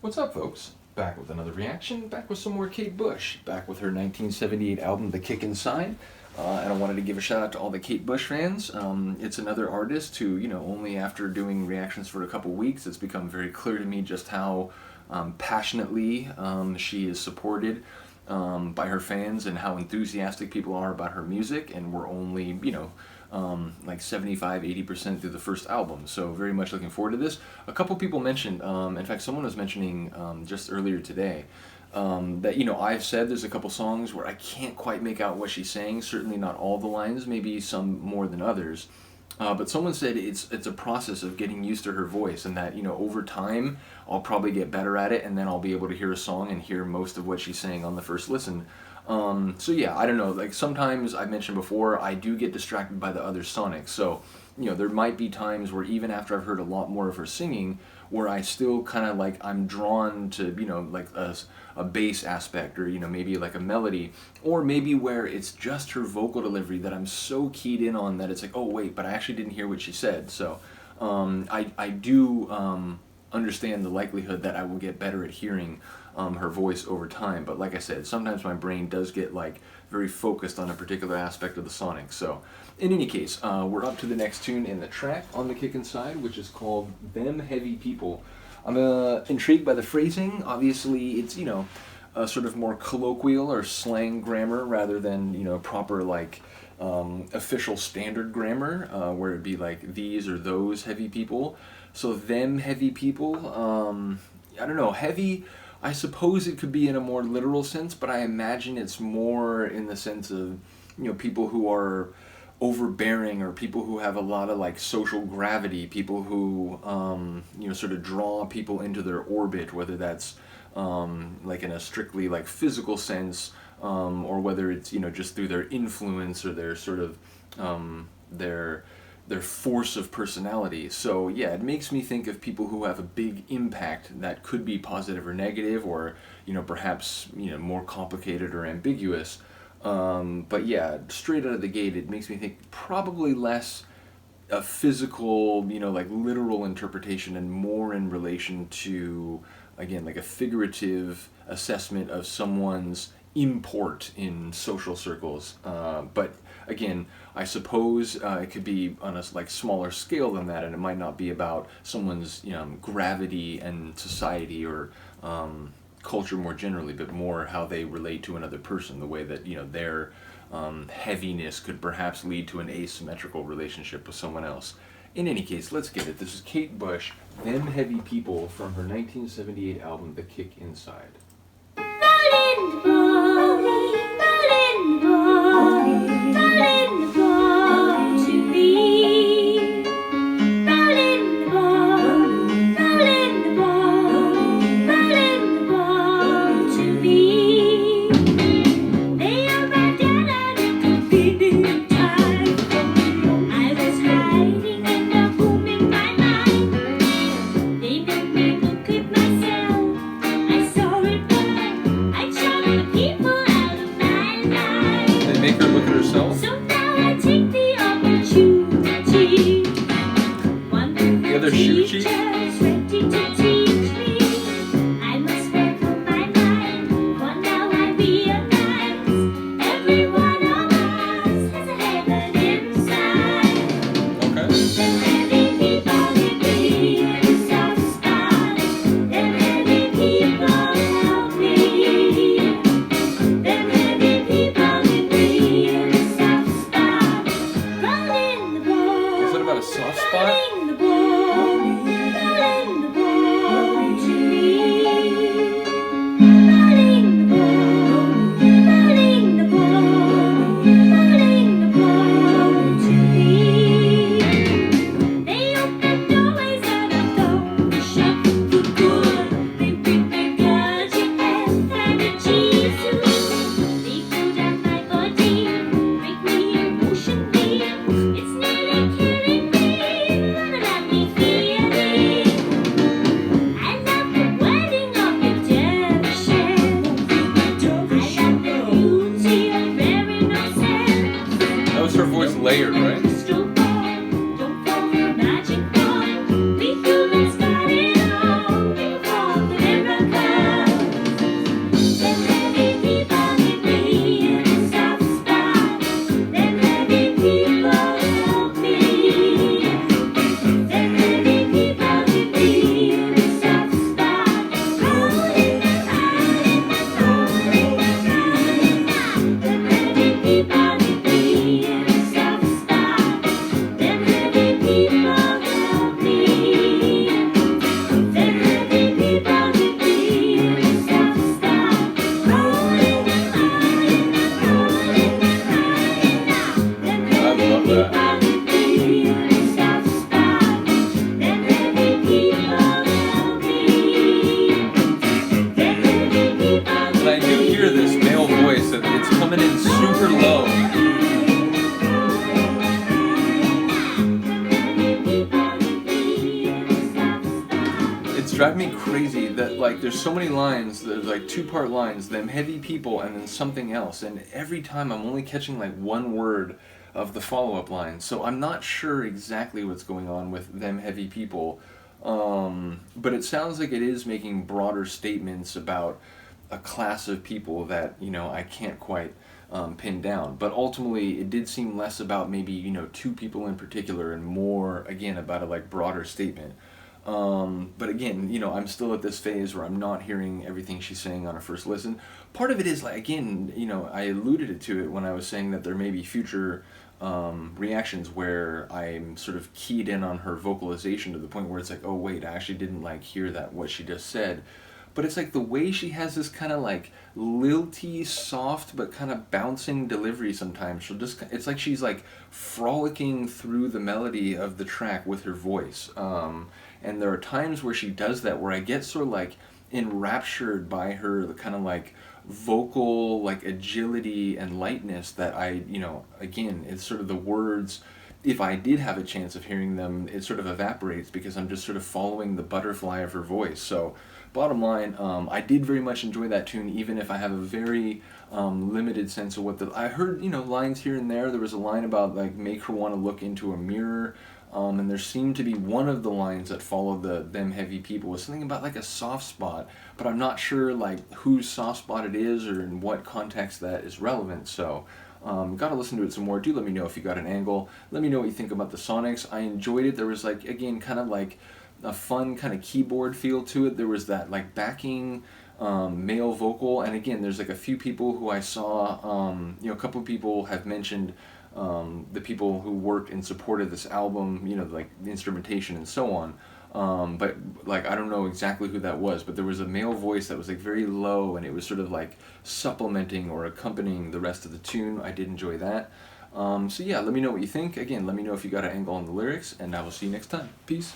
What's up, folks? Back with another reaction, back with some more Kate Bush, back with her 1978 album, The Kick Inside. And I wanted to give a shout out to all the Kate Bush fans. It's another artist who, only after doing reactions for a couple weeks, it's become very clear to me just how passionately she is supported by her fans and how enthusiastic people are about her music. And we're only, like 75-80% through the first album, so very much looking forward to this. A couple people mentioned, in fact someone was mentioning just earlier today, that I've said there's a couple songs where I can't quite make out what she's saying, certainly not all the lines, maybe some more than others. But someone said it's a process of getting used to her voice, and that over time I'll probably get better at it, and then I'll be able to hear a song and hear most of what she's saying on the first listen. So yeah, I don't know, like sometimes I mentioned before, I do get distracted by the other sonics, so there might be times where even after I've heard a lot more of her singing, where I still kind of like, I'm drawn to, like a bass aspect, or maybe like a melody, or maybe where it's just her vocal delivery that I'm so keyed in on that it's like, oh wait, but I actually didn't hear what she said. So I do understand the likelihood that I will get better at hearing her voice over time, but like I said, sometimes my brain does get like very focused on a particular aspect of the sonic. So in any case, we're up to the next tune in the track on The Kick Inside, which is called Them Heavy People. I'm intrigued by the phrasing. Obviously it's a sort of more colloquial or slang grammar rather than proper like official standard grammar, where it'd be like these or those heavy people. So them heavy people, I don't know, heavy, I suppose it could be in a more literal sense, but I imagine it's more in the sense of, people who are overbearing, or people who have a lot of like social gravity, people who, sort of draw people into their orbit, whether that's like in a strictly like physical sense, or whether it's, just through their influence or their sort of, their force of personality. So yeah, it makes me think of people who have a big impact that could be positive or negative, or perhaps more complicated or ambiguous. But yeah, straight out of the gate, it makes me think probably less a physical, like literal interpretation, and more in relation to, again, like a figurative assessment of someone's import in social circles. But again, I suppose it could be on a like smaller scale than that, and it might not be about someone's gravity and society, or culture more generally, but more how they relate to another person, the way that their heaviness could perhaps lead to an asymmetrical relationship with someone else. In any case, let's get it. This is Kate Bush, Them Heavy People, from her 1978 album, The Kick Inside. He that like there's so many lines, there's like two-part lines, them heavy people and then something else, and every time I'm only catching like one word of the follow-up line, so I'm not sure exactly what's going on with them heavy people. But it sounds like it is making broader statements about a class of people that I can't quite pin down. But ultimately, it did seem less about maybe two people in particular, and more again about a like broader statement. But again, I'm still at this phase where I'm not hearing everything she's saying on a first listen. Part of it is like, again, I alluded to it when I was saying that there may be future reactions where I'm sort of keyed in on her vocalization to the point where it's like, oh wait, I actually didn't like hear that what she just said. But it's like the way she has this kind of like lilty, soft, but kind of bouncing delivery sometimes. It's like she's like frolicking through the melody of the track with her voice. And there are times where she does that where I get sort of like enraptured by her, the kind of like vocal like agility and lightness that again, it's sort of the words, if I did have a chance of hearing them, it sort of evaporates because I'm just sort of following the butterfly of her voice. So bottom line, I did very much enjoy that tune, even if I have a very limited sense of I heard lines here and there. There was a line about like make her want to look into a mirror. And there seemed to be one of the lines that followed them heavy people was something about like a soft spot, but I'm not sure like whose soft spot it is or in what context that is relevant. So gotta listen to it some more. Do let me know if you got an angle. Let me know what you think about the Sonics. I enjoyed it. There was like, again, kind of like a fun kind of keyboard feel to it. There was that like backing male vocal, and again, there's like a few people who I saw, a couple of people have mentioned the people who worked and supported this album, like the instrumentation and so on. But like I don't know exactly who that was, but there was a male voice that was like very low, and it was sort of like supplementing or accompanying the rest of the tune. I did enjoy that. So yeah, let me know what you think. Again, let me know if you got an angle on the lyrics, and I will see you next time. Peace.